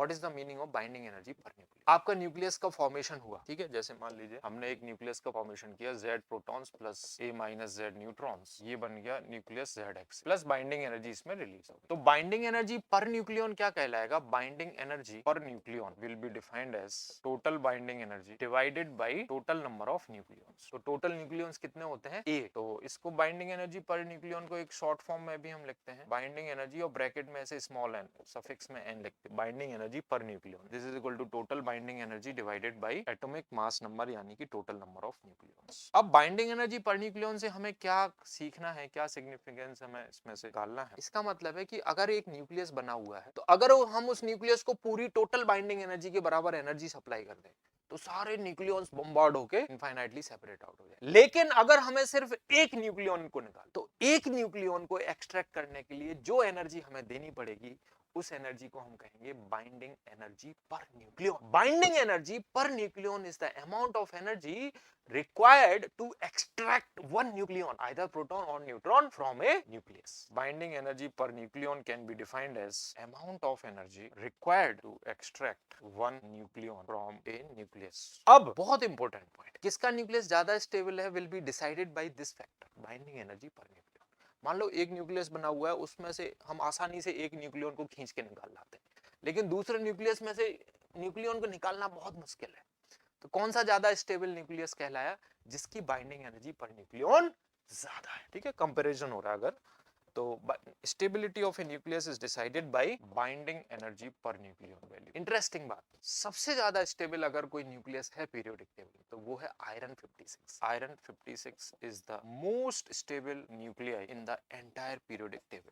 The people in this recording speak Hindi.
What is the meaning of binding energy per nucleon. आपका न्यूक्लियस का फॉर्मेशन हुआ, ठीक है, जैसे मान लीजिए हमने एक न्यूक्लियस का फॉर्मेशन किया, Z protons plus A minus Z neutrons, ये बन गया nucleus ZX plus binding energy इसमें रिलीज हो गई। तो बाइंडिंग एनर्जी पर न्यूक्लियन क्या कहलाएगा? Binding energy per nucleon will be defined as total binding energy divided by total number of nucleons. तो टोटल न्यूक्लियंस कितने होते हैं? A। तो इसको बाइंडिंग एनर्जी पर न्यूक्लियन को एक शॉर्ट फॉर्म में भी हम लिखते हैं बाइंडिंग एनर्जी, और ब्रैकेट में ऐसे स्मॉल n सफिक्स में n लिखते हैं, binding energy per nucleon. This is equal to total binding energy divided by atomic mass number, यानी कि टोटल नंबर ऑफ न्यूक्लियंस। अब बाइंडिंग एनर्जी पर न्यूक्लियन से हमें क्या सीखना है, क्या सिग्निफिकेंस हमें इसमें से निकालना है? इसका मतलब है कि अगर एक न्यूक्लियस बना हुआ है, तो अगर हम उस न्यूक्लियस को पूरी टोटल बाइंडिंग एनर्जी के बराबर एनर्जी सप्लाई कर दें, तो सारे न्यूक्लियॉन्स बम्बार्ड होके इनफाइनाइटली सेपरेट आउट हो जाए। लेकिन अगर हमें सिर्फ एक न्यूक्लियॉन को निकाल, तो एक न्यूक्लियॉन को एक्सट्रैक्ट करने के लिए जो एनर्जी हमें देनी पड़ेगी, उस एनर्जी को हम कहेंगे बाइंडिंग एनर्जी पर न्यूक्लियॉन। बाइंडिंग एनर्जी पर nucleon is the amount of energy required to extract one nucleon, either proton or neutron, from a nucleus. Binding energy per nucleon can be defined as amount of energy required to extract one nucleon from a nucleus. अब बहुत इंपॉर्टेंट पॉइंट, किसका न्यूक्लियस ज्यादा स्टेबल है will be decided by this factor, binding energy per nucleon. मान लो एक न्यूक्लियस बना हुआ है, उसमें से हम आसानी से एक न्यूक्लियन को खींच के निकाल लाते हैं, लेकिन दूसरे न्यूक्लियस में से न्यूक्लियन को निकालना बहुत मुश्किल है। तो कौन सा ज्यादा स्टेबल न्यूक्लियस कहलाया? जिसकी बाइंडिंग एनर्जी पर न्यूक्लियन ज्यादा है, ठीक है, कंपैरिजन हो रहा है अगर, तो stability of A nucleus is decided by binding energy per nucleon value. Interesting बात, सबसे ज्यादा स्टेबल अगर कोई न्यूक्लियस है पीरियोडिक टेबल, तो वो है iron 56। Iron 56 is the most stable nuclei in the entire periodic table.